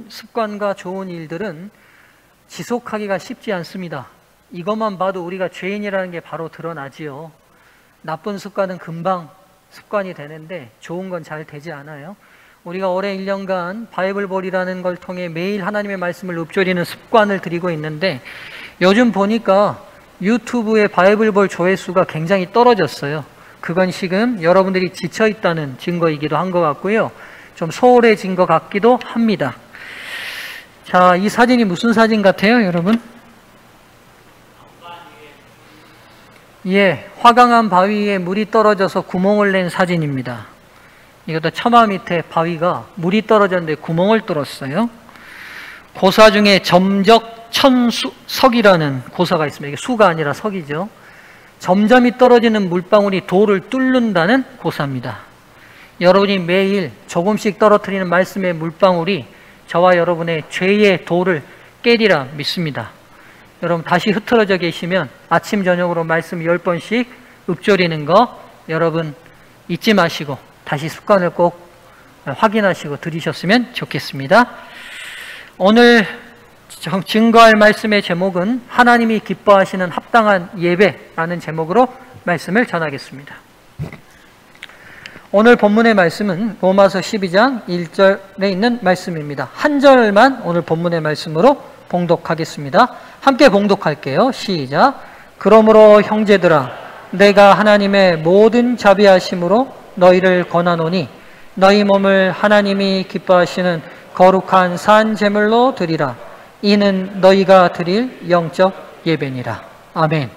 습관과 좋은 일들은 지속하기가 쉽지 않습니다. 이것만 봐도 우리가 죄인이라는 게 바로 드러나지요. 나쁜 습관은 금방 습관이 되는데 좋은 건 잘 되지 않아요. 우리가 올해 1년간 바이블볼이라는 걸 통해 매일 하나님의 말씀을 읊조리는 습관을 들이고 있는데 요즘 보니까 유튜브의 바이블볼 조회수가 굉장히 떨어졌어요. 그건 지금 여러분들이 지쳐있다는 증거이기도 한 것 같고요. 좀 소홀해진 것 같기도 합니다. 자, 이 사진이 무슨 사진 같아요, 여러분? 예, 화강암 바위에 물이 떨어져서 구멍을 낸 사진입니다. 이것도 처마 밑에 바위가 물이 떨어졌는데 구멍을 뚫었어요. 고사 중에 점적천석이라는 고사가 있습니다. 이게 수가 아니라 석이죠. 점점이 떨어지는 물방울이 돌을 뚫는다는 고사입니다. 여러분이 매일 조금씩 떨어뜨리는 말씀의 물방울이 저와 여러분의 죄의 돌을 깨리라 믿습니다. 여러분 다시 흐트러져 계시면 아침 저녁으로 말씀 10번씩 읊조리는 거 여러분 잊지 마시고 다시 습관을 꼭 확인하시고 들으셨으면 좋겠습니다. 오늘 증거할 말씀의 제목은 하나님이 기뻐하시는 합당한 예배라는 제목으로 말씀을 전하겠습니다. 오늘 본문의 말씀은 로마서 12장 1절에 있는 말씀입니다. 한 절만 오늘 본문의 말씀으로 봉독하겠습니다. 함께 봉독할게요. 시작. 그러므로 형제들아 내가 하나님의 모든 자비하심으로 너희를 권하노니 너희 몸을 하나님이 기뻐하시는 거룩한 산 제물로 드리라. 이는 너희가 드릴 영적 예배니라. 아멘.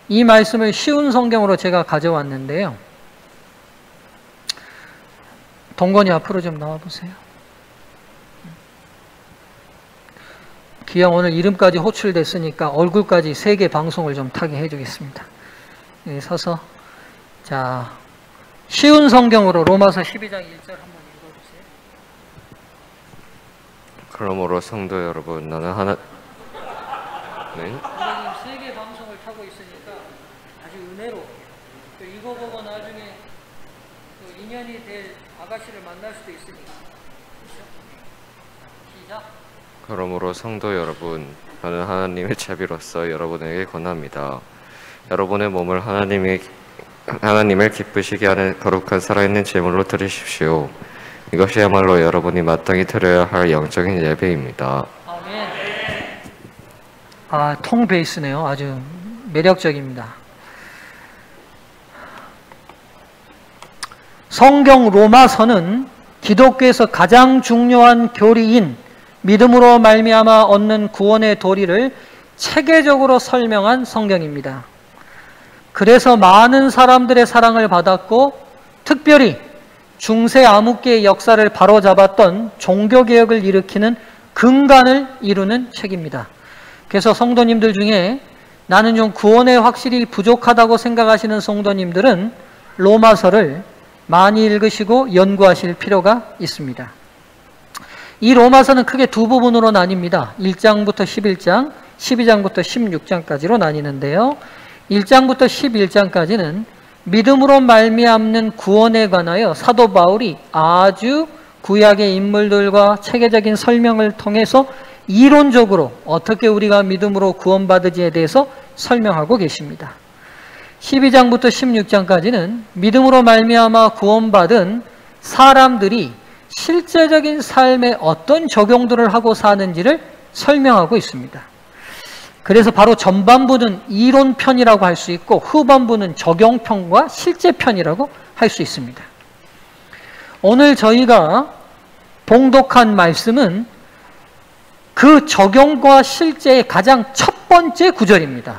이 말씀을 쉬운 성경으로 제가 가져왔는데요. 동건이 앞으로 좀 나와보세요. 기영 오늘 이름까지 호출됐으니까 얼굴까지 3개 방송을 좀 타게 해주겠습니다. 여기 서서 자 쉬운 성경으로 로마서 12장 1절 한번 읽어주세요. 그러므로 성도 여러분 나는 하나 네? 선생님 3개 방송을 타고 있으니까 아주 은혜로 이거 보고 나중에 인연이 될 아가씨를 만날 수도 있으니까. 시작. 그러므로 성도 여러분 나는 하나님의 자비로서 여러분에게 권합니다. 여러분의 몸을 하나님을 기쁘시게 하는 거룩한 살아있는 제물로 드리십시오. 이것이야말로 여러분이 마땅히 드려야 할 영적인 예배입니다. 아멘. 아, 통 베이스네요. 아주 매력적입니다. 성경 로마서는 기독교에서 가장 중요한 교리인 믿음으로 말미암아 얻는 구원의 도리를 체계적으로 설명한 성경입니다. 그래서 많은 사람들의 사랑을 받았고 특별히 중세 암흑기의 역사를 바로잡았던 종교개혁을 일으키는 근간을 이루는 책입니다. 그래서 성도님들 중에 나는 좀 구원에 확실히 부족하다고 생각하시는 성도님들은 로마서를 많이 읽으시고 연구하실 필요가 있습니다. 이 로마서는 크게 두 부분으로 나뉩니다. 1장부터 11장, 12장부터 16장까지로 나뉘는데요. 1장부터 11장까지는 믿음으로 말미암는 구원에 관하여 사도 바울이 아주 구약의 인물들과 체계적인 설명을 통해서 이론적으로 어떻게 우리가 믿음으로 구원받으지에 대해서 설명하고 계십니다. 12장부터 16장까지는 믿음으로 말미암아 구원받은 사람들이 실제적인 삶에 어떤 적용들을 하고 사는지를 설명하고 있습니다. 그래서 바로 전반부는 이론편이라고 할 수 있고 후반부는 적용편과 실제편이라고 할 수 있습니다. 오늘 저희가 봉독한 말씀은 그 적용과 실제의 가장 첫 번째 구절입니다.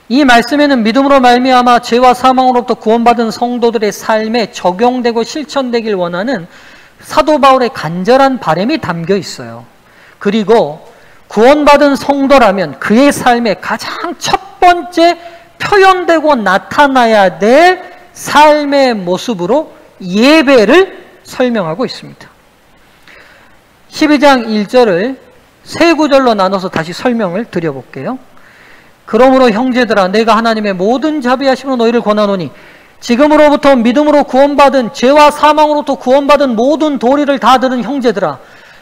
이 말씀에는 믿음으로 말미암아 죄와 사망으로부터 구원받은 성도들의 삶에 적용되고 실천되길 원하는 사도 바울의 간절한 바람이 담겨 있어요. 그리고 구원받은 성도라면 그의 삶에 가장 첫 번째 표현되고 나타나야 될 삶의 모습으로 예배를 설명하고 있습니다. 12장 1절을 세 구절로 나눠서 다시 설명을 드려볼게요. 그러므로 형제들아 내가 하나님의 모든 자비하심으로 너희를 권하노니 지금으로부터 믿음으로 구원받은 죄와 사망으로부터 구원받은 모든 도리를 다 들은 형제들아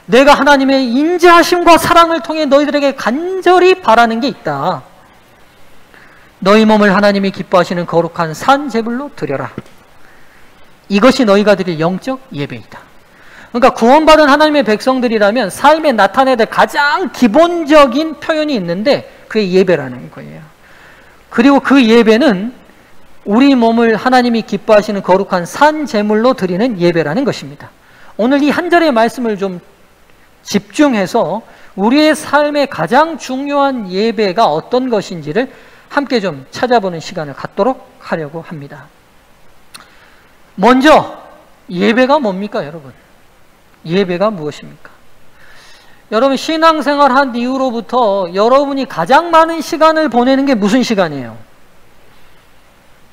내가 하나님의 인자하심과 사랑을 통해 너희들에게 간절히 바라는 게 있다. 너희 몸을 하나님이 기뻐하시는 거룩한 산 제물로 드려라. 이것이 너희가 드릴 영적 예배이다. 그러니까 구원받은 하나님의 백성들이라면 삶에 나타내야 될 가장 기본적인 표현이 있는데 그게 예배라는 거예요. 그리고 그 예배는 우리 몸을 하나님이 기뻐하시는 거룩한 산 제물로 드리는 예배라는 것입니다. 오늘 이 한 절의 말씀을 좀 집중해서 우리의 삶의 가장 중요한 예배가 어떤 것인지를 함께 좀 찾아보는 시간을 갖도록 하려고 합니다. 먼저 예배가 뭡니까, 여러분? 예배가 무엇입니까? 여러분, 신앙생활 한 이후로부터 여러분이 가장 많은 시간을 보내는 게 무슨 시간이에요?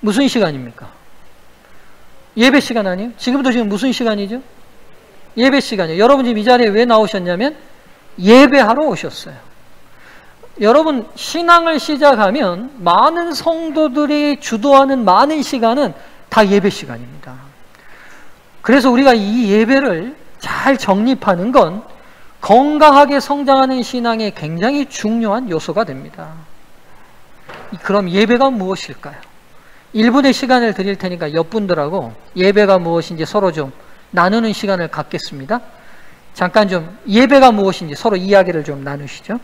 무슨 시간입니까? 예배 시간 아니에요? 지금부터 지금 무슨 시간이죠? 예배 시간이에요. 여러분 지금 이 자리에 왜 나오셨냐면 예배하러 오셨어요. 여러분, 신앙을 시작하면 많은 성도들이 주도하는 많은 시간은 다 예배 시간입니다. 그래서 우리가 이 예배를 잘 정립하는 건 건강하게 성장하는 신앙에 굉장히 중요한 요소가 됩니다. 그럼 예배가 무엇일까요? 1분의 시간을 드릴 테니까 옆분들하고 예배가 무엇인지 서로 좀 나누는 시간을 갖겠습니다. 잠깐 좀 예배가 무엇인지 서로 이야기를 좀 나누시죠.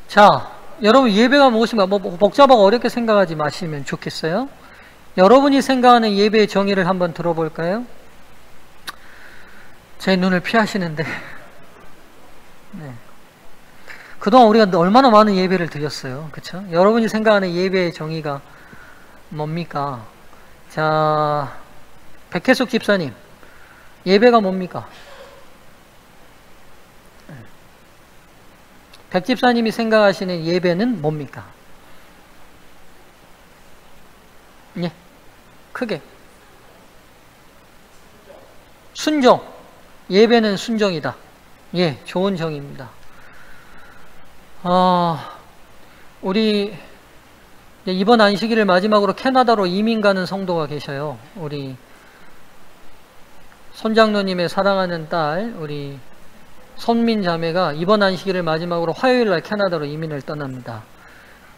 자, 여러분 예배가 무엇인가 복잡하고 어렵게 생각하지 마시면 좋겠어요. 여러분이 생각하는 예배의 정의를 한번 들어볼까요? 제 눈을 피하시는데 네. 그동안 우리가 얼마나 많은 예배를 드렸어요. 그렇죠? 여러분이 생각하는 예배의 정의가 뭡니까? 자, 백혜숙 집사님, 예배가 뭡니까? 백 집사님이 생각하시는 예배는 뭡니까? 예, 크게. 순종. 예배는 순종이다. 예, 좋은 정의입니다. 우리 이번 안식일을 마지막으로 캐나다로 이민 가는 성도가 계셔요. 우리 손장로님의 사랑하는 딸, 우리 손민 자매가 이번 안식일을 마지막으로 화요일날 캐나다로 이민을 떠납니다.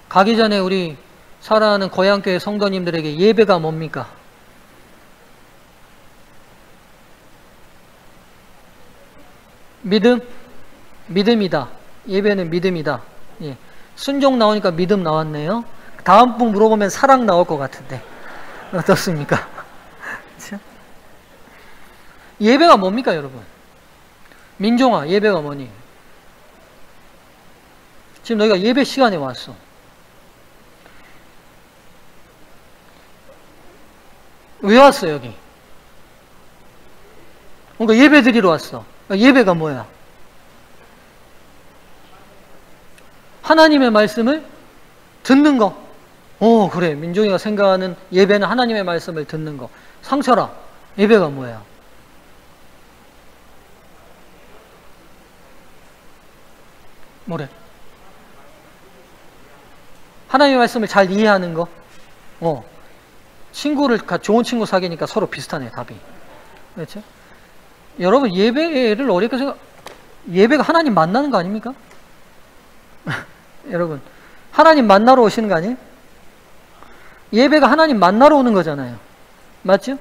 가기 전에 우리 사랑하는 고향교회 성도님들에게 예배가 뭡니까? 믿음? 믿음이다. 예배는 믿음이다. 예. 순종 나오니까 믿음 나왔네요. 다음 분 물어보면 사랑 나올 것 같은데 어떻습니까? 그렇죠? 예배가 뭡니까, 여러분? 민종아, 예배가 뭐니? 지금 너희가 예배 시간에 왔어. 왜 왔어, 여기? 그러니까 예배 드리러 왔어. 예배가 뭐야? 하나님의 말씀을 듣는 거. 오, 그래. 민종이가 생각하는 예배는 하나님의 말씀을 듣는 거. 상철아, 예배가 뭐야? 뭐래? 하나님의 말씀을 잘 이해하는 거. 좋은 친구 사귀니까 서로 비슷하네, 답이. 그렇죠? 여러분, 예배를 어렵게 예배가 하나님 만나는 거 아닙니까? 여러분, 하나님 만나러 오시는 거 아니에요? 예배가 하나님 만나러 오는 거잖아요. 맞죠?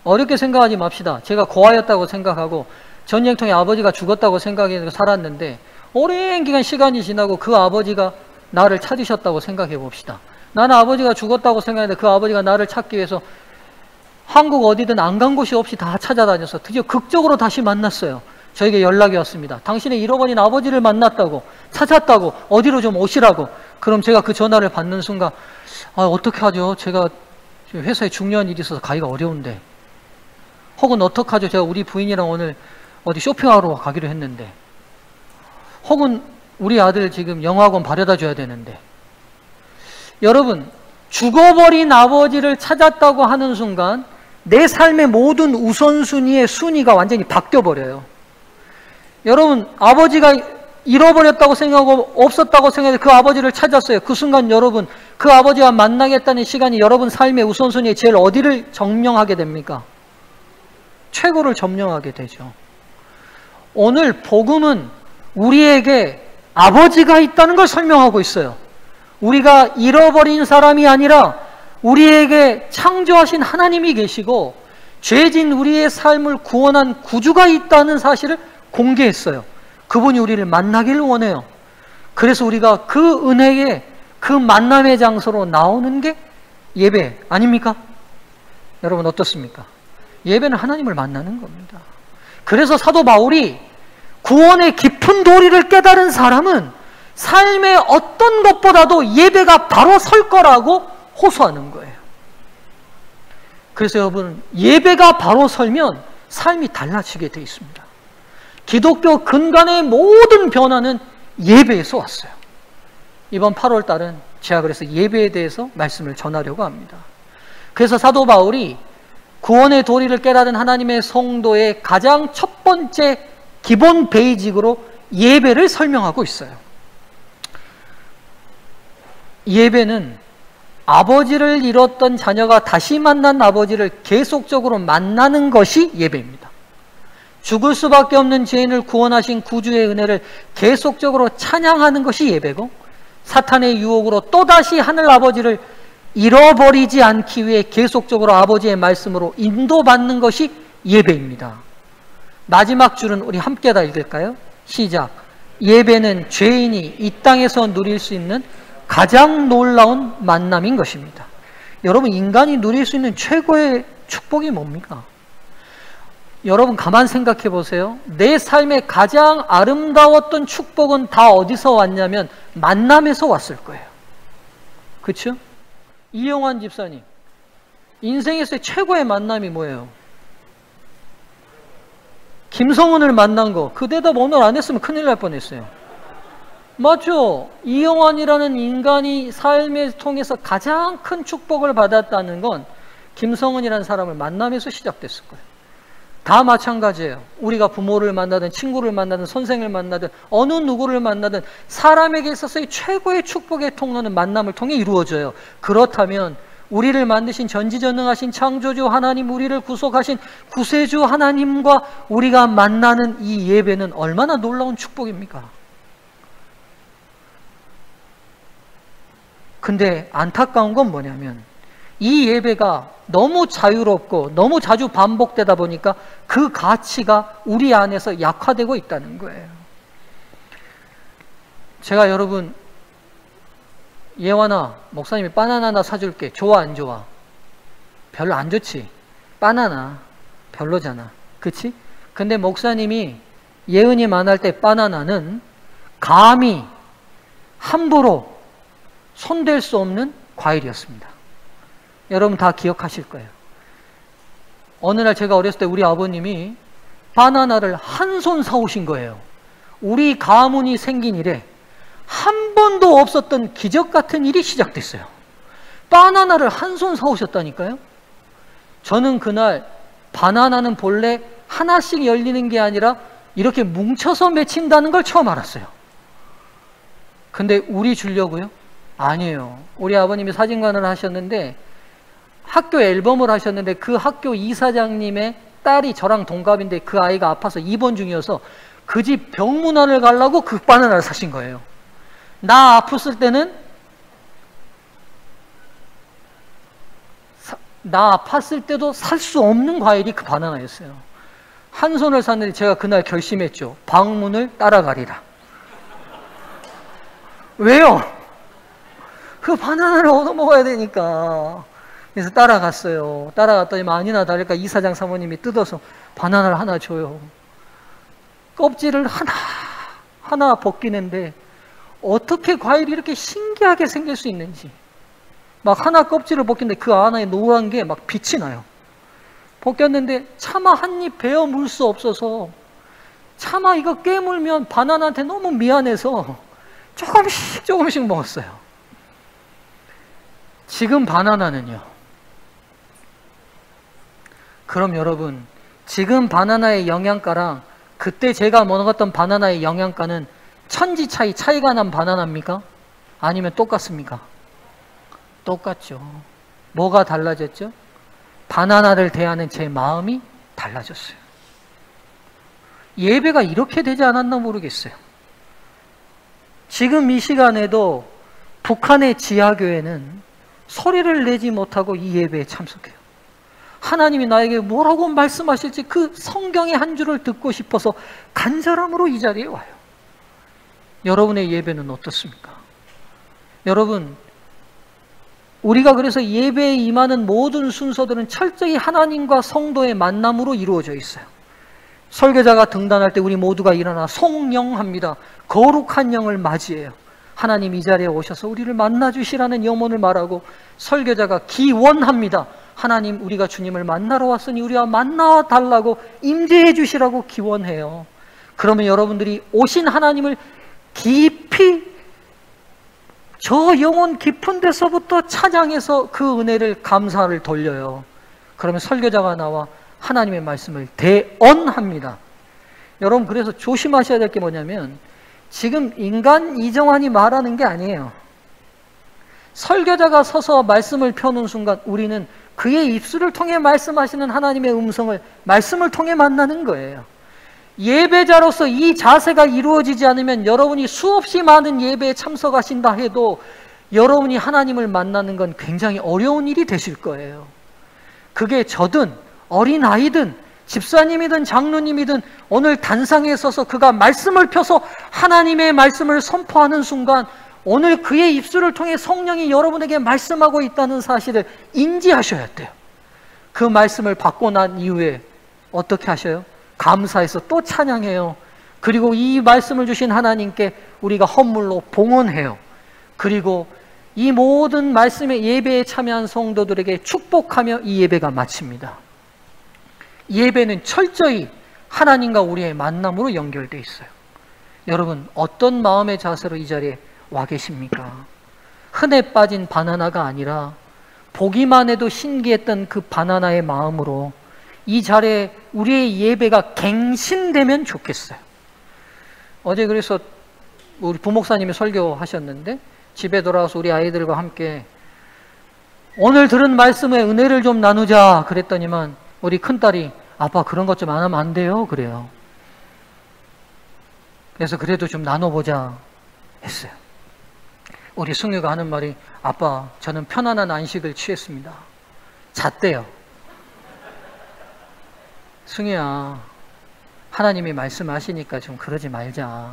어렵게 생각하지 맙시다. 제가 고아였다고 생각하고 전쟁통에 아버지가 죽었다고 생각해서 살았는데 오랜 기간 시간이 지나고 그 아버지가 나를 찾으셨다고 생각해 봅시다. 나는 아버지가 죽었다고 생각했는데 그 아버지가 나를 찾기 위해서 한국 어디든 안 간 곳이 없이 다 찾아다녀서 드디어 극적으로 다시 만났어요. 저에게 연락이 왔습니다. 당신의 잃어버린 아버지를 만났다고, 찾았다고, 어디로 좀 오시라고. 그럼 제가 그 전화를 받는 순간 어떻게 하죠? 제가 회사에 중요한 일이 있어서 가기가 어려운데. 혹은 어떡하죠? 제가 우리 부인이랑 오늘 어디 쇼핑하러 가기로 했는데. 혹은 우리 아들 지금 영어학원 바래다 줘야 되는데. 여러분, 죽어버린 아버지를 찾았다고 하는 순간 내 삶의 모든 우선순위의 순위가 완전히 바뀌어버려요. 여러분, 아버지가 잃어버렸다고 생각하고 없었다고 생각해서 그 아버지를 찾았어요. 그 순간 여러분, 그 아버지와 만나겠다는 시간이 여러분 삶의 우선순위에 제일 어디를 점령하게 됩니까? 최고를 점령하게 되죠. 오늘 복음은 우리에게 아버지가 있다는 걸 설명하고 있어요. 우리가 잃어버린 사람이 아니라 우리에게 창조하신 하나님이 계시고 죄진 우리의 삶을 구원한 구주가 있다는 사실을 공개했어요. 그분이 우리를 만나기를 원해요. 그래서 우리가 그 은혜의 그 만남의 장소로 나오는 게 예배 아닙니까? 여러분 어떻습니까? 예배는 하나님을 만나는 겁니다. 그래서 사도 바울이 구원의 깊은 도리를 깨달은 사람은 삶의 어떤 것보다도 예배가 바로 설 거라고 호소하는 거예요. 그래서 여러분, 예배가 바로 설면 삶이 달라지게 되어 있습니다. 기독교 근간의 모든 변화는 예배에서 왔어요. 이번 8월 달은 제가 그래서 예배에 대해서 말씀을 전하려고 합니다. 그래서 사도 바울이 구원의 도리를 깨달은 하나님의 성도의 가장 첫 번째 기본 베이직으로 예배를 설명하고 있어요. 예배는 아버지를 잃었던 자녀가 다시 만난 아버지를 계속적으로 만나는 것이 예배입니다. 죽을 수밖에 없는 죄인을 구원하신 구주의 은혜를 계속적으로 찬양하는 것이 예배고, 사탄의 유혹으로 또다시 하늘 아버지를 잃어버리지 않기 위해 계속적으로 아버지의 말씀으로 인도받는 것이 예배입니다. 마지막 줄은 우리 함께 다 읽을까요? 시작. 예배는 죄인이 이 땅에서 누릴 수 있는 가장 놀라운 만남인 것입니다. 여러분, 인간이 누릴 수 있는 최고의 축복이 뭡니까? 여러분 가만 생각해 보세요. 내 삶의 가장 아름다웠던 축복은 다 어디서 왔냐면 만남에서 왔을 거예요. 그렇죠? 이영환 집사님, 인생에서의 최고의 만남이 뭐예요? 김성은을 만난 거. 그 대답 오늘 안 했으면 큰일 날 뻔했어요. 맞죠? 이영환이라는 인간이 삶을 통해서 가장 큰 축복을 받았다는 건 김성은이라는 사람을 만남에서 시작됐을 거예요. 다 마찬가지예요. 우리가 부모를 만나든 친구를 만나든 선생을 만나든 어느 누구를 만나든 사람에게 있어서의 최고의 축복의 통로는 만남을 통해 이루어져요. 그렇다면 우리를 만드신 전지전능하신 창조주 하나님, 우리를 구속하신 구세주 하나님과 우리가 만나는 이 예배는 얼마나 놀라운 축복입니까? 근데 안타까운 건 뭐냐면 이 예배가 너무 자유롭고 너무 자주 반복되다 보니까 그 가치가 우리 안에서 약화되고 있다는 거예요. 제가 여러분, 예완아, 목사님이 바나나 하나 사줄게. 좋아 안 좋아? 별로 안 좋지. 바나나 별로잖아. 그치? 근데 목사님이 예은이 만날 때 바나나는 감히 함부로 손댈 수 없는 과일이었습니다. 여러분 다 기억하실 거예요. 어느 날 제가 어렸을 때 우리 아버님이 바나나를 한 손 사오신 거예요. 우리 가문이 생긴 이래 한 번도 없었던 기적 같은 일이 시작됐어요. 바나나를 한 손 사오셨다니까요. 저는 그날 바나나는 본래 하나씩 열리는 게 아니라 이렇게 뭉쳐서 맺힌다는 걸 처음 알았어요. 근데 우리 주려고요? 아니에요. 우리 아버님이 사진관을 하셨는데 학교 앨범을 하셨는데 그 학교 이사장님의 딸이 저랑 동갑인데 그 아이가 아파서 입원 중이어서 그 집 병문안을 가려고 그 바나나를 사신 거예요. 나 아팠을 때는 나 아팠을 때도 살 수 없는 과일이 그 바나나였어요. 한 손을 샀는데 제가 그날 결심했죠. 방문을 따라가리라. 왜요? 그 바나나를 얻어먹어야 되니까. 그래서 따라갔어요. 따라갔더니 아니나 다를까 이사장 사모님이 뜯어서 바나나를 하나 줘요. 껍질을 하나 벗기는데 어떻게 과일이 이렇게 신기하게 생길 수 있는지. 막 하나 껍질을 벗겼는데 그 안에 노란 게 막 빛이 나요. 벗겼는데 차마 한 입 베어 물 수 없어서 차마 이거 깨물면 바나나한테 너무 미안해서 조금씩 먹었어요. 지금 바나나는요. 그럼 여러분, 지금 바나나의 영양가랑 그때 제가 먹었던 바나나의 영양가는 천지 차이가 난 바나나입니까? 아니면 똑같습니까? 똑같죠. 뭐가 달라졌죠? 바나나를 대하는 제 마음이 달라졌어요. 예배가 이렇게 되지 않았나 모르겠어요. 지금 이 시간에도 북한의 지하교회는 소리를 내지 못하고 이 예배에 참석해요. 하나님이 나에게 뭐라고 말씀하실지 그 성경의 한 줄을 듣고 싶어서 간절함으로 이 자리에 와요. 여러분의 예배는 어떻습니까? 여러분, 우리가 그래서 예배에 임하는 모든 순서들은 철저히 하나님과 성도의 만남으로 이루어져 있어요. 설교자가 등단할 때 우리 모두가 일어나 송영합니다. 거룩한 영을 맞이해요. 하나님 이 자리에 오셔서 우리를 만나주시라는 염원을 말하고, 설교자가 기원합니다. 하나님, 우리가 주님을 만나러 왔으니 우리와 만나 달라고 임재해 주시라고 기원해요. 그러면 여러분들이 오신 하나님을 깊이 저 영혼 깊은 데서부터 찬양해서 그 은혜를 감사를 돌려요. 그러면 설교자가 나와 하나님의 말씀을 대언합니다. 여러분, 그래서 조심하셔야 될 게 뭐냐면 지금 인간 이정환이 말하는 게 아니에요. 설교자가 서서 말씀을 펴는 순간 우리는 그의 입술을 통해 말씀하시는 하나님의 음성을 말씀을 통해 만나는 거예요. 예배자로서 이 자세가 이루어지지 않으면 여러분이 수없이 많은 예배에 참석하신다 해도 여러분이 하나님을 만나는 건 굉장히 어려운 일이 되실 거예요. 그게 저든 어린아이든 집사님이든 장로님이든 오늘 단상에 서서 그가 말씀을 펴서 하나님의 말씀을 선포하는 순간 오늘 그의 입술을 통해 성령이 여러분에게 말씀하고 있다는 사실을 인지하셔야 돼요. 그 말씀을 받고 난 이후에 어떻게 하셔요? 감사해서 또 찬양해요. 그리고 이 말씀을 주신 하나님께 우리가 헌물로 봉헌해요. 그리고 이 모든 말씀의 예배에 참여한 성도들에게 축복하며 이 예배가 마칩니다. 예배는 철저히 하나님과 우리의 만남으로 연결되어 있어요. 여러분, 어떤 마음의 자세로 이 자리에 와 계십니까? 흔해 빠진 바나나가 아니라 보기만 해도 신기했던 그 바나나의 마음으로 이 자리에 우리의 예배가 갱신되면 좋겠어요. 어제 그래서 우리 부목사님이 설교하셨는데 집에 돌아와서 우리 아이들과 함께 오늘 들은 말씀의 은혜를 좀 나누자 그랬더니만 우리 큰딸이 아빠 그런 것 좀 안 하면 안 돼요 그래요. 그래서 그래도 좀 나눠보자 했어요. 우리 승유가 하는 말이 아빠 저는 편안한 안식을 취했습니다. 잤대요. 승유야, 하나님이 말씀하시니까 좀 그러지 말자.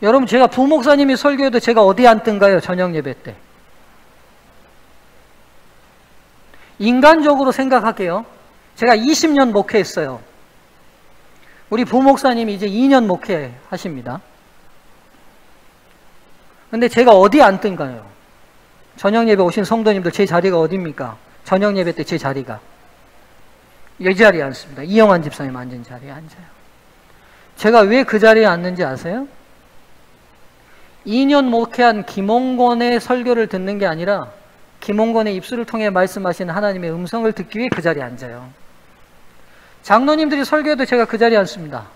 여러분, 제가 부목사님이 설교해도 제가 어디 앉든가요? 저녁 예배 때. 인간적으로 생각할게요. 제가 20년 목회했어요. 우리 부목사님이 이제 2년 목회하십니다. 근데 제가 어디 앉든가요? 저녁 예배 오신 성도님들 제 자리가 어디입니까? 저녁 예배 때 제 자리가 이 자리에 앉습니다. 이영환 집사님 앉은 자리에 앉아요. 제가 왜 그 자리에 앉는지 아세요? 2년 목회한 김홍권의 설교를 듣는 게 아니라 김홍권의 입술을 통해 말씀하시는 하나님의 음성을 듣기 위해 그 자리에 앉아요. 장로님들이 설교해도 제가 그 자리에 앉습니다.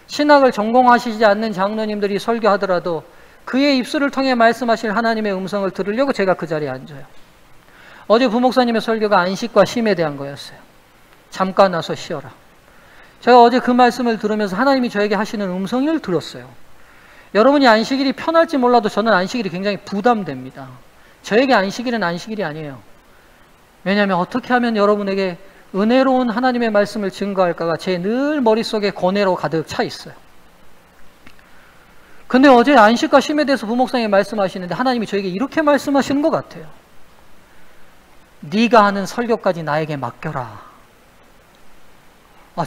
신학을 전공하시지 않는 장로님들이 설교하더라도 그의 입술을 통해 말씀하실 하나님의 음성을 들으려고 제가 그 자리에 앉아요. 어제 부목사님의 설교가 안식과 쉼에 대한 거였어요. 잠깐 와서 쉬어라. 제가 어제 그 말씀을 들으면서 하나님이 저에게 하시는 음성을 들었어요. 여러분이 안식일이 편할지 몰라도 저는 안식일이 굉장히 부담됩니다. 저에게 안식일은 안식일이 아니에요. 왜냐하면 어떻게 하면 여러분에게 은혜로운 하나님의 말씀을 증거할까가 제 늘 머릿속에 고뇌로 가득 차 있어요. 근데 어제 안식과 쉼에 대해서 부목사님이 말씀하시는데 하나님이 저에게 이렇게 말씀하시는 것 같아요. 네가 하는 설교까지 나에게 맡겨라.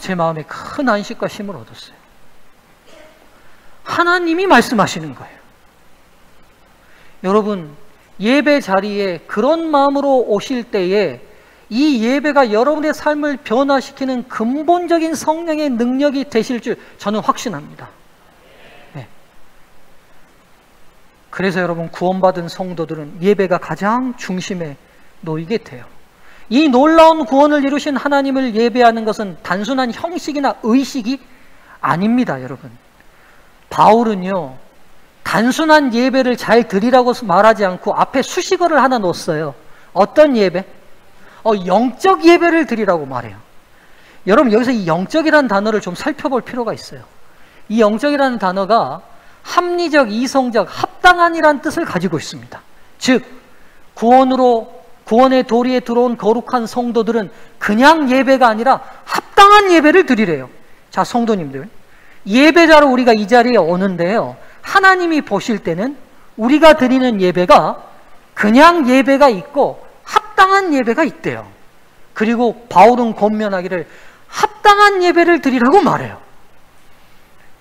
제 마음에 큰 안식과 쉼을 얻었어요. 하나님이 말씀하시는 거예요. 여러분, 예배 자리에 그런 마음으로 오실 때에 이 예배가 여러분의 삶을 변화시키는 근본적인 성령의 능력이 되실 줄 저는 확신합니다. 네. 그래서 여러분, 구원받은 성도들은 예배가 가장 중심에 놓이게 돼요. 이 놀라운 구원을 이루신 하나님을 예배하는 것은 단순한 형식이나 의식이 아닙니다, 여러분. 바울은요, 단순한 예배를 잘 드리라고 말하지 않고 앞에 수식어를 하나 놓았어요. 어떤 예배? 영적 예배를 드리라고 말해요. 여러분, 여기서 이 영적이라는 단어를 좀 살펴볼 필요가 있어요. 이 영적이라는 단어가 합리적, 이성적, 합당한이라는 뜻을 가지고 있습니다. 즉, 구원의 도리에 들어온 거룩한 성도들은 그냥 예배가 아니라 합당한 예배를 드리래요. 자, 성도님들, 예배자로 우리가 이 자리에 오는데요, 하나님이 보실 때는 우리가 드리는 예배가 그냥 예배가 있고 합당한 예배가 있대요. 그리고 바울은 권면하기를 합당한 예배를 드리라고 말해요.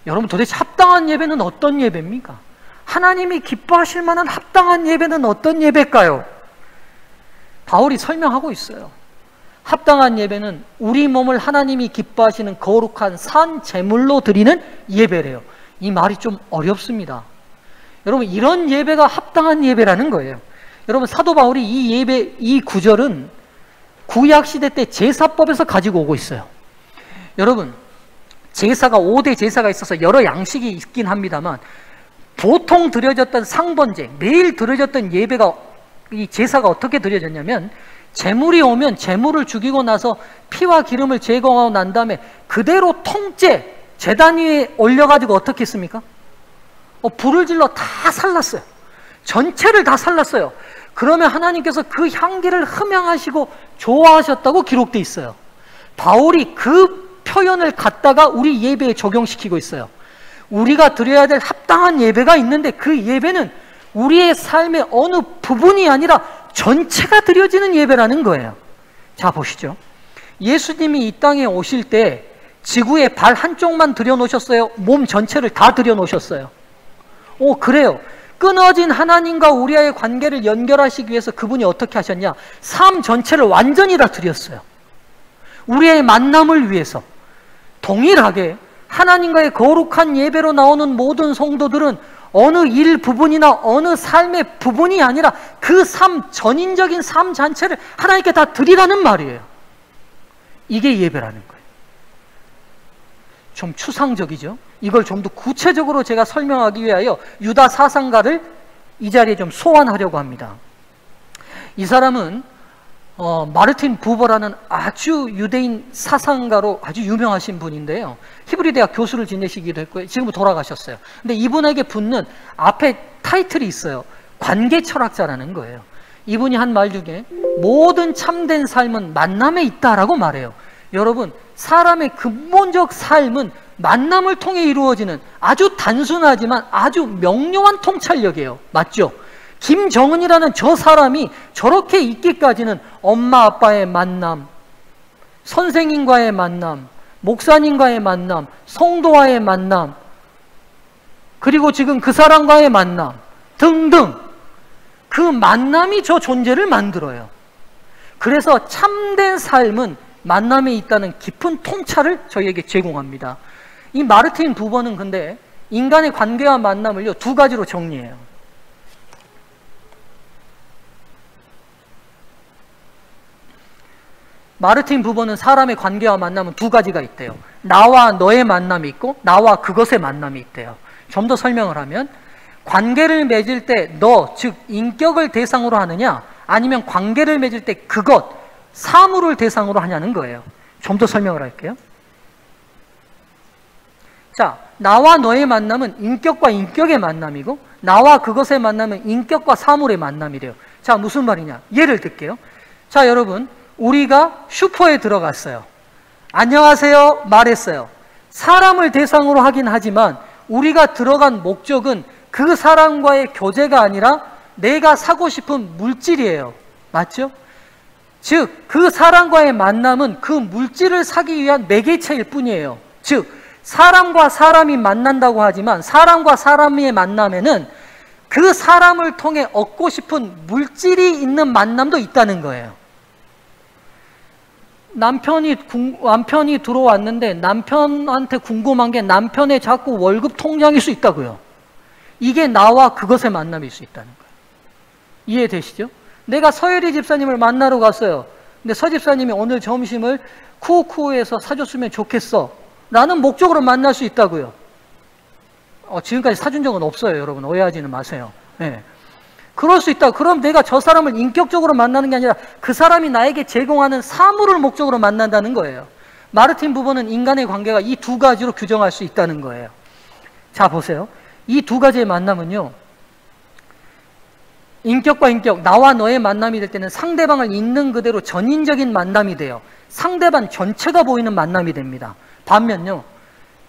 여러분, 도대체 합당한 예배는 어떤 예배입니까? 하나님이 기뻐하실 만한 합당한 예배는 어떤 예배일까요? 바울이 설명하고 있어요. 합당한 예배는 우리 몸을 하나님이 기뻐하시는 거룩한 산 제물로 드리는 예배래요. 이 말이 좀 어렵습니다. 여러분, 이런 예배가 합당한 예배라는 거예요. 여러분, 사도 바울이 이 구절은 구약 시대 때 제사법에서 가지고 오고 있어요. 여러분, 제사가 5대 제사가 있어서 여러 양식이 있긴 합니다만 보통 드려졌던 상번제, 매일 드려졌던 예배가, 이 제사가 어떻게 드려졌냐면 제물이 오면 제물을 죽이고 나서 피와 기름을 제거하고 난 다음에 그대로 통째 제단 위에 올려가지고 어떻게 했습니까? 불을 질러 다 살랐어요. 전체를 다 살랐어요. 그러면 하나님께서 그 향기를 흠양하시고 좋아하셨다고 기록되어 있어요. 바울이 그 표현을 갖다가 우리 예배에 적용시키고 있어요. 우리가 드려야 될 합당한 예배가 있는데 그 예배는 우리의 삶의 어느 부분이 아니라 전체가 드려지는 예배라는 거예요. 자, 보시죠. 예수님이 이 땅에 오실 때 지구에 발 한쪽만 들여놓으셨어요? 몸 전체를 다 들여놓으셨어요? 그래요. 끊어진 하나님과 우리와의 관계를 연결하시기 위해서 그분이 어떻게 하셨냐? 삶 전체를 완전히 다 드렸어요. 우리의 만남을 위해서. 동일하게 하나님과의 거룩한 예배로 나오는 모든 성도들은 어느 일 부분이나 어느 삶의 부분이 아니라 그 삶, 전인적인 삶 전체를 하나님께 다 드리라는 말이에요. 이게 예배라는 거예요. 좀 추상적이죠? 이걸 좀 더 구체적으로 제가 설명하기 위하여 유다 사상가를 이 자리에 좀 소환하려고 합니다. 이 사람은 마르틴 부버라는 아주 유대인 사상가로 아주 유명하신 분인데요. 히브리 대학 교수를 지내시기도 했고요. 지금 돌아가셨어요. 근데 이분에게 붙는 앞에 타이틀이 있어요. 관계 철학자라는 거예요. 이분이 한 말 중에 모든 참된 삶은 만남에 있다라고 말해요. 여러분, 사람의 근본적 삶은 만남을 통해 이루어지는 아주 단순하지만 아주 명료한 통찰력이에요. 맞죠? 김정은이라는 저 사람이 저렇게 있기까지는 엄마 아빠의 만남, 선생님과의 만남, 목사님과의 만남, 성도와의 만남, 그리고 지금 그 사람과의 만남 등등, 그 만남이 저 존재를 만들어요. 그래서 참된 삶은 만남에 있다는 깊은 통찰을 저희에게 제공합니다. 이 마르틴 부버는 근데 인간의 관계와 만남을요, 두 가지로 정리해요. 마르틴 부버는 사람의 관계와 만남은 두 가지가 있대요. 나와 너의 만남이 있고 나와 그것의 만남이 있대요. 좀 더 설명을 하면 관계를 맺을 때 너, 즉 인격을 대상으로 하느냐, 아니면 관계를 맺을 때 그것, 사물을 대상으로 하냐는 거예요. 좀 더 설명을 할게요. 자, 나와 너의 만남은 인격과 인격의 만남이고, 나와 그것의 만남은 인격과 사물의 만남이래요. 자, 무슨 말이냐? 예를 들게요. 자, 여러분, 우리가 슈퍼에 들어갔어요. 안녕하세요 말했어요. 사람을 대상으로 하긴 하지만 우리가 들어간 목적은 그 사람과의 교제가 아니라 내가 사고 싶은 물질이에요. 맞죠? 즉, 그 사람과의 만남은 그 물질을 사기 위한 매개체일 뿐이에요. 즉, 사람과 사람이 만난다고 하지만 사람과 사람의 만남에는 그 사람을 통해 얻고 싶은 물질이 있는 만남도 있다는 거예요. 남편이 들어왔는데 남편한테 궁금한 게 남편의 자꾸 월급 통장일 수 있다고요. 이게 나와 그것의 만남일 수 있다는 거예요. 이해되시죠? 내가 서예리 집사님을 만나러 갔어요. 근데 서 집사님이 오늘 점심을 쿠오쿠오에서 사줬으면 좋겠어 라는 목적으로 만날 수 있다고요. 지금까지 사준 적은 없어요. 여러분 오해하지는 마세요. 네. 그럴 수 있다. 그럼 내가 저 사람을 인격적으로 만나는 게 아니라 그 사람이 나에게 제공하는 사물을 목적으로 만난다는 거예요. 마르틴 부버는 인간의 관계가 이 두 가지로 규정할 수 있다는 거예요. 자, 보세요. 이 두 가지의 만남은요, 인격과 인격, 나와 너의 만남이 될 때는 상대방을 있는 그대로 전인적인 만남이 돼요. 상대방 전체가 보이는 만남이 됩니다. 반면요,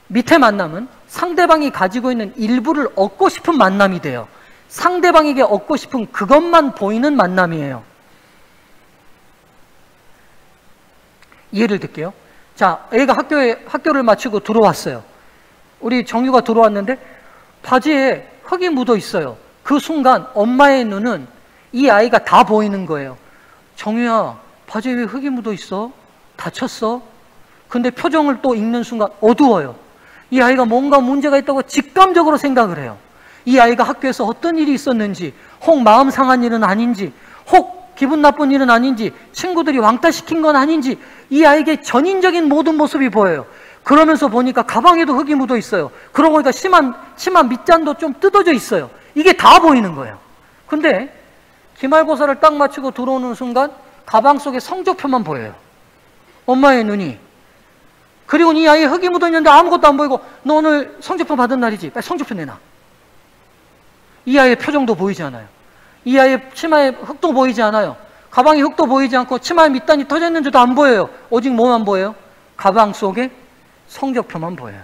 밑에 만남은 상대방이 가지고 있는 일부를 얻고 싶은 만남이 돼요. 상대방에게 얻고 싶은 그것만 보이는 만남이에요. 예를 들게요. 자, 애가 학교를 마치고 들어왔어요. 우리 정유가 들어왔는데 바지에 흙이 묻어 있어요. 그 순간 엄마의 눈은 이 아이가 다 보이는 거예요. 정유야, 바지에 왜 흙이 묻어 있어? 다쳤어? 근데 표정을 또 읽는 순간 어두워요. 이 아이가 뭔가 문제가 있다고 직감적으로 생각을 해요. 이 아이가 학교에서 어떤 일이 있었는지, 혹 마음 상한 일은 아닌지, 혹 기분 나쁜 일은 아닌지, 친구들이 왕따시킨 건 아닌지, 이 아이에게 전인적인 모든 모습이 보여요. 그러면서 보니까 가방에도 흙이 묻어 있어요. 그러고 보니까 치마 밑잔도 좀 뜯어져 있어요. 이게 다 보이는 거예요. 근데 기말고사를 딱 마치고 들어오는 순간 가방 속에 성적표만 보여요. 엄마의 눈이. 그리고 이 아이에 흙이 묻어 있는데 아무것도 안 보이고, 너 오늘 성적표 받은 날이지? 빨리 성적표 내놔. 이 아이의 표정도 보이지 않아요. 이 아이의 치마에 흙도 보이지 않아요. 가방에 흙도 보이지 않고 치마에 밑단이 터져 있는지도 안 보여요. 오직 뭐만 보여요? 가방 속에 성적표만 보여요.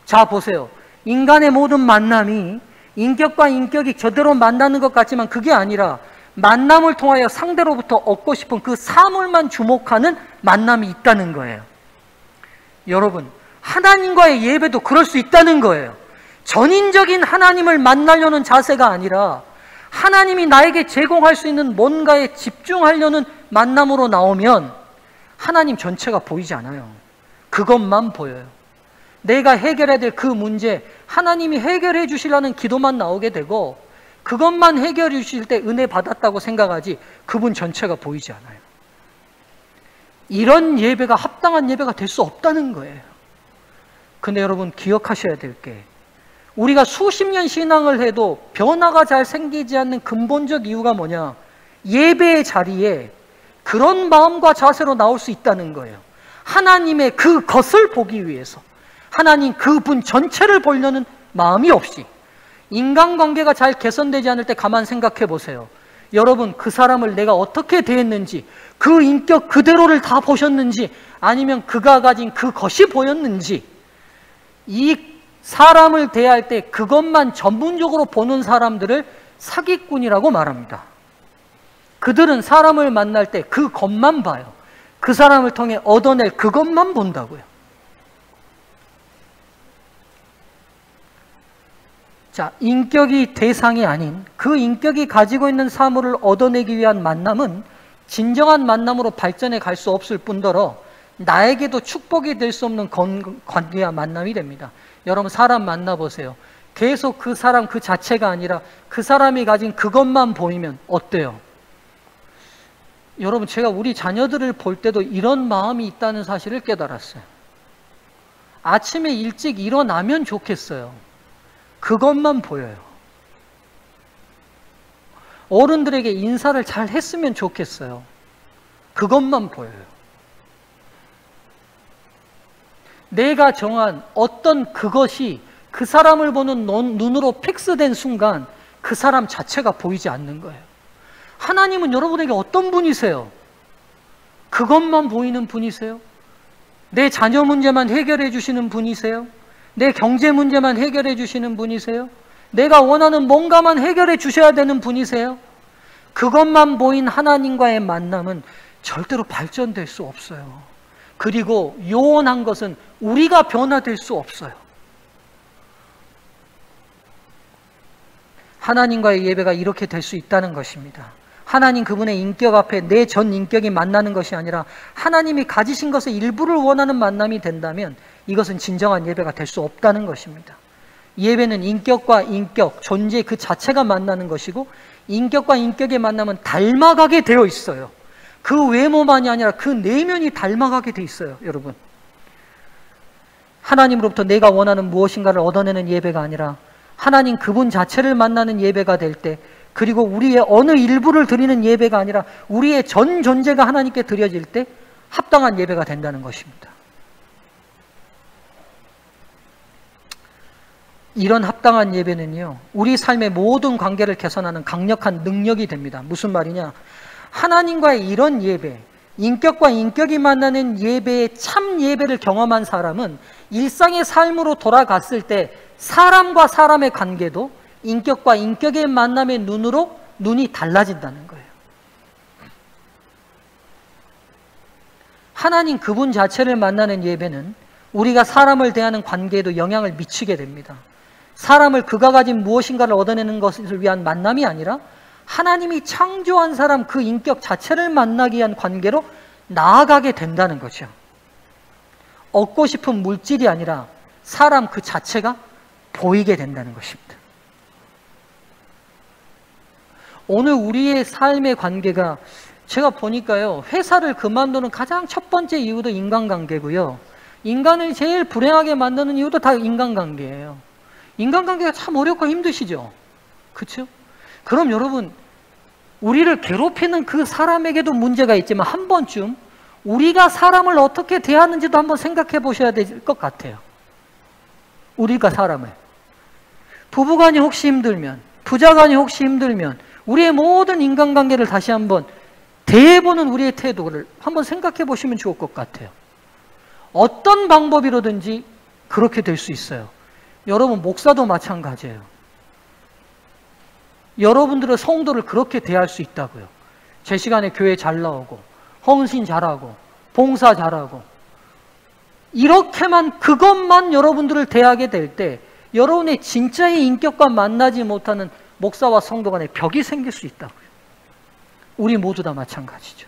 자, 보세요. 인간의 모든 만남이 인격과 인격이 저대로 만나는 것 같지만 그게 아니라 만남을 통하여 상대로부터 얻고 싶은 그 사물만 주목하는 만남이 있다는 거예요. 여러분, 하나님과의 예배도 그럴 수 있다는 거예요. 전인적인 하나님을 만나려는 자세가 아니라 하나님이 나에게 제공할 수 있는 뭔가에 집중하려는 만남으로 나오면 하나님 전체가 보이지 않아요. 그것만 보여요. 내가 해결해야 될 그 문제, 하나님이 해결해 주시라는 기도만 나오게 되고 그것만 해결해 주실 때 은혜 받았다고 생각하지 그분 전체가 보이지 않아요. 이런 예배가 합당한 예배가 될 수 없다는 거예요. 근데 여러분 기억하셔야 될 게, 우리가 수십 년 신앙을 해도 변화가 잘 생기지 않는 근본적 이유가 뭐냐? 예배의 자리에 그런 마음과 자세로 나올 수 있다는 거예요. 하나님의 그것을 보기 위해서, 하나님 그분 전체를 보려는 마음이 없이, 인간관계가 잘 개선되지 않을 때 가만 생각해 보세요. 여러분, 그 사람을 내가 어떻게 대했는지, 그 인격 그대로를 다 보셨는지, 아니면 그가 가진 그것이 보였는지, 이 사람을 대할 때 그것만 전문적으로 보는 사람들을 사기꾼이라고 말합니다. 그들은 사람을 만날 때 그것만 봐요. 그 사람을 통해 얻어낼 그것만 본다고요. 자, 인격이 대상이 아닌 그 인격이 가지고 있는 사물을 얻어내기 위한 만남은 진정한 만남으로 발전해 갈 수 없을 뿐더러 나에게도 축복이 될 수 없는 관계와 만남이 됩니다. 여러분, 사람 만나보세요. 계속 그 사람 그 자체가 아니라 그 사람이 가진 그것만 보이면 어때요? 여러분, 제가 우리 자녀들을 볼 때도 이런 마음이 있다는 사실을 깨달았어요. 아침에 일찍 일어나면 좋겠어요. 그것만 보여요. 어른들에게 인사를 잘 했으면 좋겠어요. 그것만 보여요. 내가 정한 어떤 그것이 그 사람을 보는 눈으로 픽스된 순간 그 사람 자체가 보이지 않는 거예요. 하나님은 여러분에게 어떤 분이세요? 그것만 보이는 분이세요? 내 자녀 문제만 해결해 주시는 분이세요? 내 경제 문제만 해결해 주시는 분이세요? 내가 원하는 뭔가만 해결해 주셔야 되는 분이세요? 그것만 보인 하나님과의 만남은 절대로 발전될 수 없어요. 그리고 요원한 것은 우리가 변화될 수 없어요. 하나님과의 예배가 이렇게 될 수 있다는 것입니다. 하나님 그분의 인격 앞에 내 전 인격이 만나는 것이 아니라 하나님이 가지신 것의 일부를 원하는 만남이 된다면 이것은 진정한 예배가 될 수 없다는 것입니다. 예배는 인격과 인격, 존재 그 자체가 만나는 것이고 인격과 인격의 만남은 닮아가게 되어 있어요. 그 외모만이 아니라 그 내면이 닮아가게 돼 있어요, 여러분. 하나님으로부터 내가 원하는 무엇인가를 얻어내는 예배가 아니라 하나님 그분 자체를 만나는 예배가 될 때, 그리고 우리의 어느 일부를 드리는 예배가 아니라 우리의 전 존재가 하나님께 드려질 때 합당한 예배가 된다는 것입니다. 이런 합당한 예배는요, 우리 삶의 모든 관계를 개선하는 강력한 능력이 됩니다. 무슨 말이냐? 하나님과의 이런 예배, 인격과 인격이 만나는 예배의 참 예배를 경험한 사람은 일상의 삶으로 돌아갔을 때 사람과 사람의 관계도 인격과 인격의 만남의 눈이 달라진다는 거예요. 하나님 그분 자체를 만나는 예배는 우리가 사람을 대하는 관계에도 영향을 미치게 됩니다. 사람을 그가 가진 무엇인가를 얻어내는 것을 위한 만남이 아니라 하나님이 창조한 사람 그 인격 자체를 만나기 위한 관계로 나아가게 된다는 거죠. 얻고 싶은 물질이 아니라 사람 그 자체가 보이게 된다는 것입니다. 오늘 우리의 삶의 관계가, 제가 보니까요, 회사를 그만두는 가장 첫 번째 이유도 인간관계고요, 인간을 제일 불행하게 만드는 이유도 다 인간관계예요. 인간관계가 참 어렵고 힘드시죠? 그렇죠? 그럼 여러분, 우리를 괴롭히는 그 사람에게도 문제가 있지만 한 번쯤 우리가 사람을 어떻게 대하는지도 한번 생각해 보셔야 될 것 같아요. 우리가 사람을. 부부간이 혹시 힘들면, 부자간이 혹시 힘들면 우리의 모든 인간관계를 다시 한번 대해보는 우리의 태도를 한번 생각해 보시면 좋을 것 같아요. 어떤 방법이로든지 그렇게 될 수 있어요. 여러분, 목사도 마찬가지예요. 여러분들의 성도를 그렇게 대할 수 있다고요. 제 시간에 교회 잘 나오고, 헌신 잘하고, 봉사 잘하고, 이렇게만, 그것만 여러분들을 대하게 될 때 여러분의 진짜의 인격과 만나지 못하는 목사와 성도 간에 벽이 생길 수 있다고요. 우리 모두 다 마찬가지죠.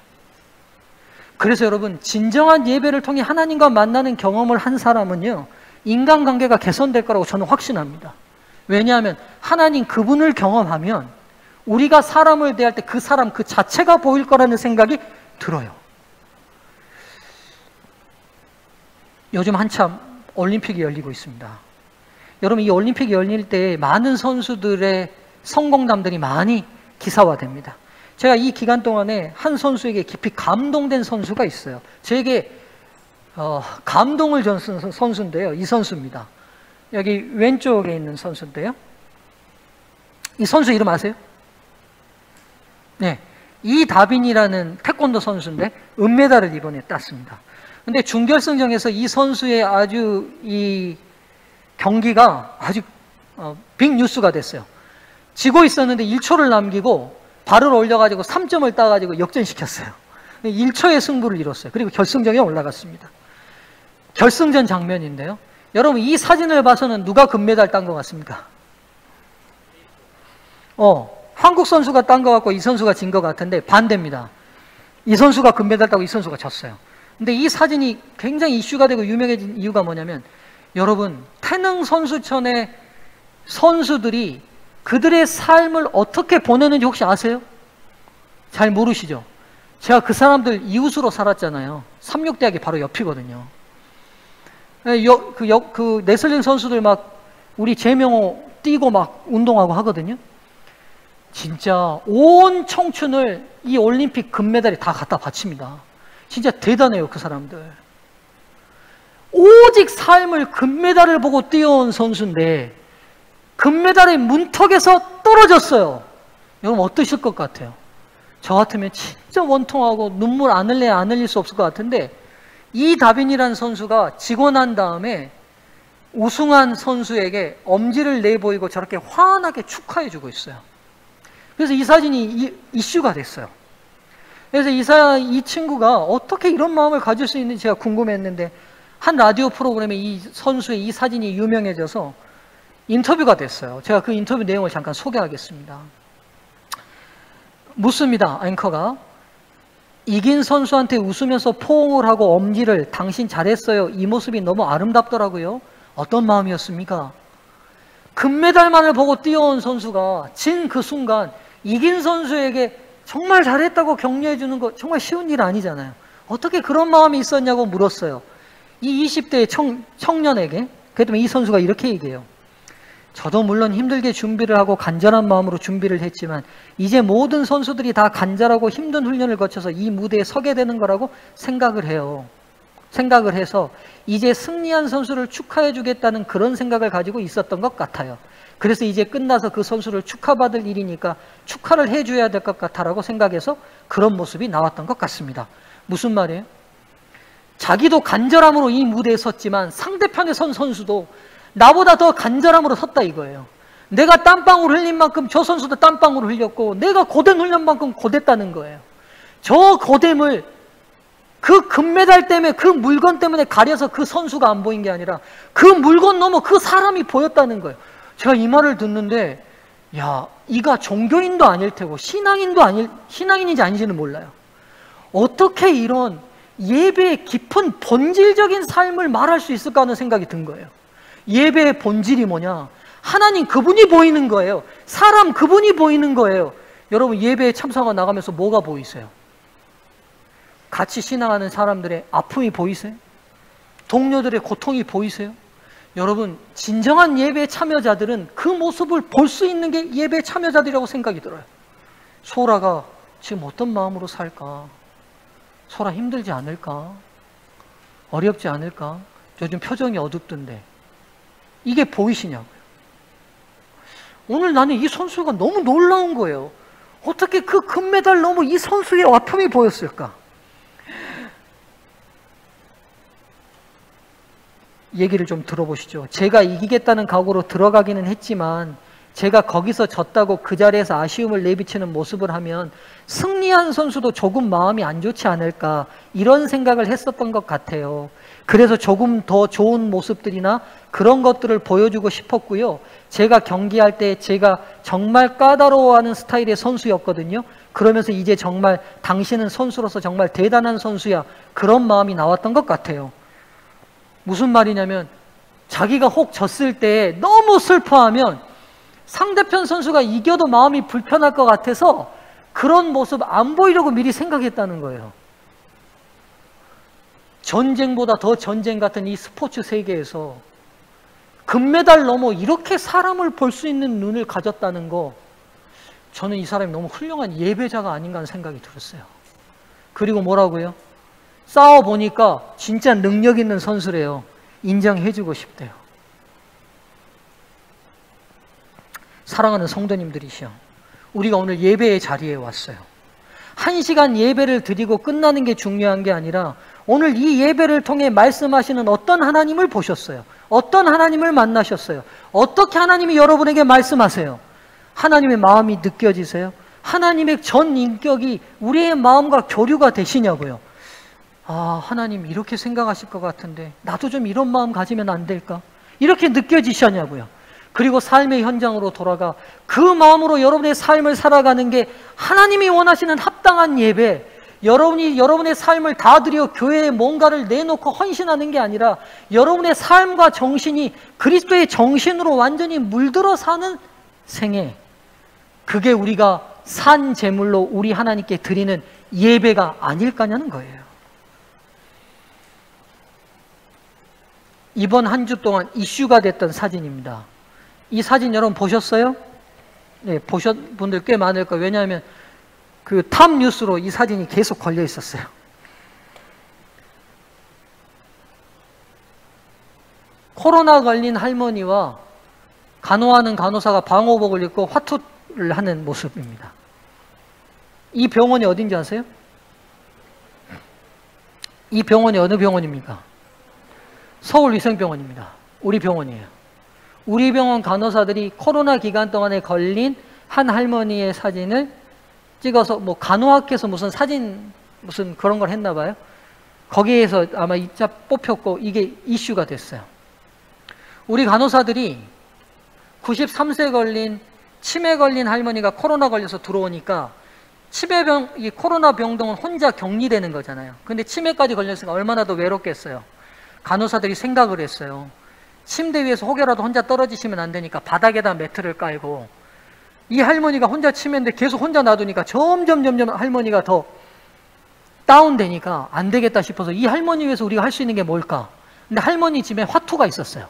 그래서 여러분, 진정한 예배를 통해 하나님과 만나는 경험을 한 사람은요, 인간관계가 개선될 거라고 저는 확신합니다. 왜냐하면 하나님 그분을 경험하면 우리가 사람을 대할 때 그 사람 그 자체가 보일 거라는 생각이 들어요. 요즘 한참 올림픽이 열리고 있습니다. 여러분, 이 올림픽이 열릴 때 많은 선수들의 성공담들이 많이 기사화됩니다. 제가 이 기간 동안에 한 선수에게 깊이 감동된 선수가 있어요. 제게 감동을 준 선수인데요. 이 선수입니다. 여기 왼쪽에 있는 선수인데요. 이 선수 이름 아세요? 네, 이다빈이라는 태권도 선수인데 은메달을 이번에 땄습니다. 근데 준결승전에서 이 선수의 아주 이 경기가 아주 빅 뉴스가 됐어요. 지고 있었는데 1초를 남기고 발을 올려가지고 3점을 따가지고 역전시켰어요. 1초의 승부를 이뤘어요. 그리고 결승전에 올라갔습니다. 결승전 장면인데요. 여러분, 이 사진을 봐서는 누가 금메달 딴 것 같습니까? 한국 선수가 딴 것 같고 이 선수가 진 것 같은데 반대입니다. 이 선수가 금메달 따고 이 선수가 졌어요. 근데 이 사진이 굉장히 이슈가 되고 유명해진 이유가 뭐냐면, 여러분, 태능 선수촌의 선수들이 그들의 삶을 어떻게 보내는지 혹시 아세요? 잘 모르시죠? 제가 그 사람들 이웃으로 살았잖아요. 삼육대학이 바로 옆이거든요. 그 레슬링 선수들 막 우리 제명호 뛰고 막 운동하고 하거든요. 진짜 온 청춘을 이 올림픽 금메달에 다 갖다 바칩니다. 진짜 대단해요, 그 사람들. 오직 삶을 금메달을 보고 뛰어온 선수인데 금메달의 문턱에서 떨어졌어요. 여러분 어떠실 것 같아요? 저 같으면 진짜 원통하고 눈물 안 흘려 안 흘릴 수 없을 것 같은데, 이다빈이라는 선수가 지고 난 다음에 우승한 선수에게 엄지를 내보이고 저렇게 환하게 축하해주고 있어요. 그래서 이 사진이 이슈가 됐어요. 그래서 이 친구가 어떻게 이런 마음을 가질 수 있는지 제가 궁금했는데, 한 라디오 프로그램에 이 선수의 이 사진이 유명해져서 인터뷰가 됐어요. 제가 그 인터뷰 내용을 잠깐 소개하겠습니다. 묻습니다, 앵커가. 이긴 선수한테 웃으면서 포옹을 하고 엄지를 당신 잘했어요. 이 모습이 너무 아름답더라고요. 어떤 마음이었습니까? 금메달만을 보고 뛰어온 선수가 진 그 순간 이긴 선수에게 정말 잘했다고 격려해 주는 거 정말 쉬운 일 아니잖아요. 어떻게 그런 마음이 있었냐고 물었어요. 이 20대의 청년에게. 그랬더니 이 선수가 이렇게 얘기해요. 저도 물론 힘들게 준비를 하고 간절한 마음으로 준비를 했지만 이제 모든 선수들이 다 간절하고 힘든 훈련을 거쳐서 이 무대에 서게 되는 거라고 생각을 해요. 생각을 해서 이제 승리한 선수를 축하해 주겠다는 그런 생각을 가지고 있었던 것 같아요. 그래서 이제 끝나서 그 선수를 축하받을 일이니까 축하를 해줘야 될 것 같다라고 생각해서 그런 모습이 나왔던 것 같습니다. 무슨 말이에요? 자기도 간절함으로 이 무대에 섰지만 상대편에 선 선수도 나보다 더 간절함으로 섰다 이거예요. 내가 땀방울 흘린 만큼 저 선수도 땀방울 흘렸고 내가 고된 훈련만큼 고됐다는 거예요. 저 고됨을 그 금메달 때문에 그 물건 때문에 가려서 그 선수가 안 보인 게 아니라 그 물건 넘어 그 사람이 보였다는 거예요. 제가 이 말을 듣는데 야, 이가 종교인도 아닐 테고 신앙인인지 아닌지는 몰라요. 어떻게 이런 예배의 깊은 본질적인 삶을 말할 수 있을까 하는 생각이 든 거예요. 예배의 본질이 뭐냐? 하나님 그분이 보이는 거예요. 사람 그분이 보이는 거예요. 여러분 예배에 참석하고 나가면서 뭐가 보이세요? 같이 신앙하는 사람들의 아픔이 보이세요? 동료들의 고통이 보이세요? 여러분 진정한 예배 참여자들은 그 모습을 볼 수 있는 게 예배 참여자들이라고 생각이 들어요. 소라가 지금 어떤 마음으로 살까? 소라 힘들지 않을까? 어렵지 않을까? 요즘 표정이 어둡던데 이게 보이시냐고요. 오늘 나는 이 선수가 너무 놀라운 거예요. 어떻게 그 금메달 넘어 이 선수의 아픔이 보였을까? 얘기를 좀 들어보시죠. 제가 이기겠다는 각오로 들어가기는 했지만 제가 거기서 졌다고 그 자리에서 아쉬움을 내비치는 모습을 하면 승리한 선수도 조금 마음이 안 좋지 않을까 이런 생각을 했었던 것 같아요. 그래서 조금 더 좋은 모습들이나 그런 것들을 보여주고 싶었고요. 제가 경기할 때 제가 정말 까다로워하는 스타일의 선수였거든요. 그러면서 이제 정말 당신은 선수로서 정말 대단한 선수야 그런 마음이 나왔던 것 같아요. 무슨 말이냐면 자기가 혹 졌을 때 너무 슬퍼하면 상대편 선수가 이겨도 마음이 불편할 것 같아서 그런 모습 안 보이려고 미리 생각했다는 거예요. 전쟁보다 더 전쟁 같은 이 스포츠 세계에서 금메달 넘어 이렇게 사람을 볼 수 있는 눈을 가졌다는 거, 저는 이 사람이 너무 훌륭한 예배자가 아닌가 하는 생각이 들었어요. 그리고 뭐라고요? 싸워보니까 진짜 능력 있는 선수래요. 인정해주고 싶대요. 사랑하는 성도님들이시여, 우리가 오늘 예배의 자리에 왔어요. 1시간 예배를 드리고 끝나는 게 중요한 게 아니라 오늘 이 예배를 통해 말씀하시는 어떤 하나님을 보셨어요? 어떤 하나님을 만나셨어요? 어떻게 하나님이 여러분에게 말씀하세요? 하나님의 마음이 느껴지세요? 하나님의 전 인격이 우리의 마음과 교류가 되시냐고요? 아, 하나님 이렇게 생각하실 것 같은데 나도 좀 이런 마음 가지면 안 될까? 이렇게 느껴지셨냐고요? 그리고 삶의 현장으로 돌아가 그 마음으로 여러분의 삶을 살아가는 게 하나님이 원하시는 합당한 예배, 여러분이 여러분의 삶을 다 들여 교회에 뭔가를 내놓고 헌신하는 게 아니라 여러분의 삶과 정신이 그리스도의 정신으로 완전히 물들어 사는 생애, 그게 우리가 산 제물로 우리 하나님께 드리는 예배가 아닐까냐는 거예요. 이번 한 주 동안 이슈가 됐던 사진입니다. 이 사진 여러분 보셨어요? 보신 분들 꽤 많을 거예요. 왜냐하면 그 탑 뉴스로 이 사진이 계속 걸려 있었어요. 코로나 걸린 할머니와 간호하는 간호사가 방호복을 입고 화투를 하는 모습입니다. 이 병원이 어딘지 아세요? 이 병원이 어느 병원입니까? 서울위생병원입니다. 우리 병원이에요. 우리 병원 간호사들이 코로나 기간 동안에 걸린 한 할머니의 사진을 찍어서 뭐 간호학회에서 무슨 사진 무슨 그런 걸 했나 봐요. 거기에서 아마 이자 뽑혔고 이게 이슈가 됐어요. 우리 간호사들이 93세 걸린 치매 걸린 할머니가 코로나 걸려서 들어오니까 이 코로나 병동은 혼자 격리되는 거잖아요. 근데 치매까지 걸렸으니까 얼마나 더 외롭겠어요. 간호사들이 생각을 했어요. 침대 위에서 혹여라도 혼자 떨어지시면 안 되니까 바닥에다 매트를 깔고, 이 할머니가 혼자 치매인데 계속 혼자 놔두니까 점점 할머니가 더 다운되니까 안 되겠다 싶어서 이 할머니 위해서 우리가 할 수 있는 게 뭘까? 근데 할머니 집에 화투가 있었어요.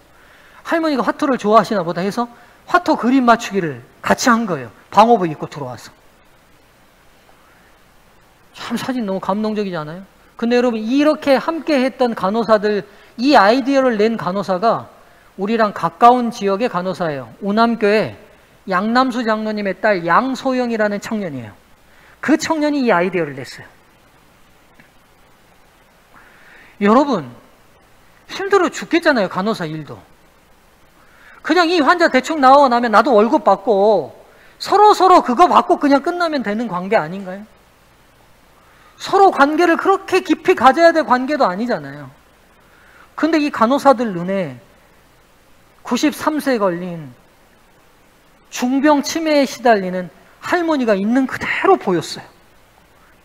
할머니가 화투를 좋아하시나 보다 해서 화투 그림 맞추기를 같이 한 거예요. 방호복 입고 들어와서. 참 사진 너무 감동적이지 않아요? 근데 여러분, 이렇게 함께 했던 간호사들, 이 아이디어를 낸 간호사가 우리랑 가까운 지역의 간호사예요. 우남교회 양남수 장로님의 딸 양소영이라는 청년이에요. 그 청년이 이 아이디어를 냈어요. 여러분, 힘들어 죽겠잖아요, 간호사 일도. 그냥 이 환자 대충 나오고 나면 나도 월급 받고 서로 그거 받고 그냥 끝나면 되는 관계 아닌가요? 서로 관계를 그렇게 깊이 가져야 될 관계도 아니잖아요. 근데 이 간호사들 눈에 93세 걸린 중병 치매에 시달리는 할머니가 있는 그대로 보였어요.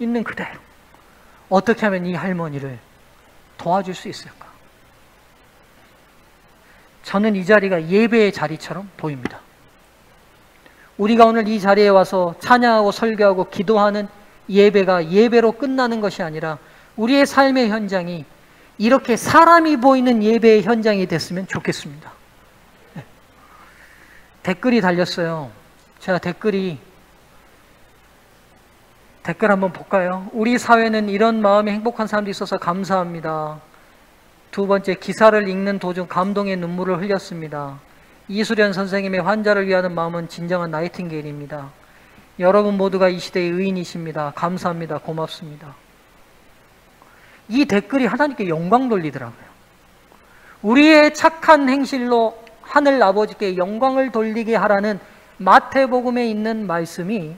있는 그대로. 어떻게 하면 이 할머니를 도와줄 수 있을까? 저는 이 자리가 예배의 자리처럼 보입니다. 우리가 오늘 이 자리에 와서 찬양하고 설교하고 기도하는 예배가 예배로 끝나는 것이 아니라 우리의 삶의 현장이 이렇게 사람이 보이는 예배의 현장이 됐으면 좋겠습니다. 네. 댓글이 달렸어요. 제가 댓글 한번 볼까요? 우리 사회는 이런 마음이 행복한 사람들이 있어서 감사합니다. 두 번째, 기사를 읽는 도중 감동의 눈물을 흘렸습니다. 이수련 선생님의 환자를 위하는 마음은 진정한 나이팅게일입니다. 여러분 모두가 이 시대의 의인이십니다. 감사합니다. 고맙습니다. 이 댓글이 하나님께 영광 돌리더라고요. 우리의 착한 행실로 하늘 아버지께 영광을 돌리게 하라는 마태복음에 있는 말씀이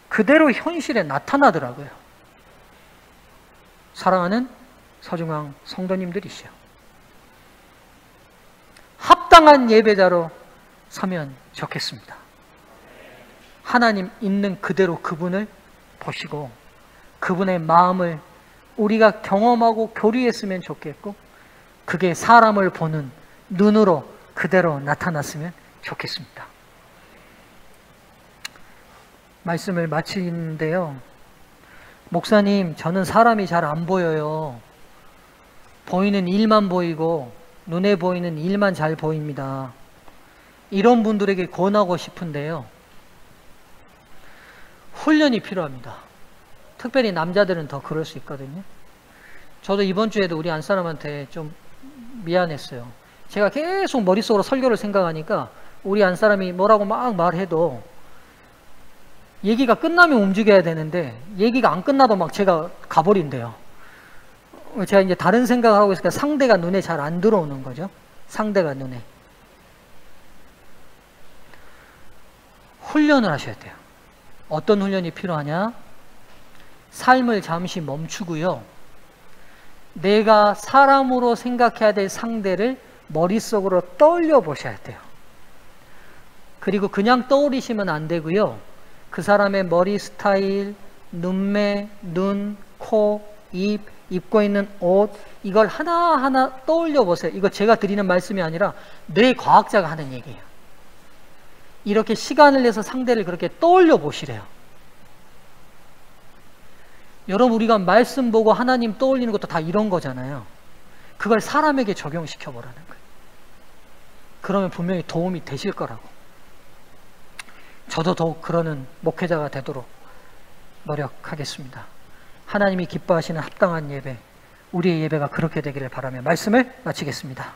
그대로 현실에 나타나더라고요. 사랑하는 서중앙 성도님들이시여, 합당한 예배자로 서면 좋겠습니다. 하나님 있는 그대로 그분을 보시고 그분의 마음을 우리가 경험하고 교류했으면 좋겠고, 그게 사람을 보는 눈으로 그대로 나타났으면 좋겠습니다. 말씀을 마치는데요, 목사님, 저는 사람이 잘 안 보여요. 보이는 일만 보이고 눈에 보이는 일만 잘 보입니다. 이런 분들에게 권하고 싶은데요, 훈련이 필요합니다. 특별히 남자들은 더 그럴 수 있거든요. 저도 이번 주에도 우리 안사람한테 좀 미안했어요. 제가 계속 머릿속으로 설교를 생각하니까 우리 안사람이 뭐라고 막 말해도 얘기가 끝나면 움직여야 되는데 얘기가 안 끝나도 막 제가 가버린대요. 제가 이제 다른 생각을 하고 있으니까 상대가 눈에 잘 안 들어오는 거죠. 상대가 눈에. 훈련을 하셔야 돼요. 어떤 훈련이 필요하냐? 삶을 잠시 멈추고요, 내가 사람으로 생각해야 될 상대를 머릿속으로 떠올려 보셔야 돼요. 그리고 그냥 떠올리시면 안 되고요, 그 사람의 머리 스타일, 눈매, 눈, 코, 입, 입고 있는 옷, 이걸 하나하나 떠올려 보세요. 이거 제가 드리는 말씀이 아니라 뇌과학자가 하는 얘기예요. 이렇게 시간을 내서 상대를 그렇게 떠올려 보시래요. 여러분, 우리가 말씀 보고 하나님 떠올리는 것도 다 이런 거잖아요. 그걸 사람에게 적용시켜 보라는 거예요. 그러면 분명히 도움이 되실 거라고. 저도 더욱 그러는 목회자가 되도록 노력하겠습니다. 하나님이 기뻐하시는 합당한 예배, 우리의 예배가 그렇게 되기를 바라며 말씀을 마치겠습니다.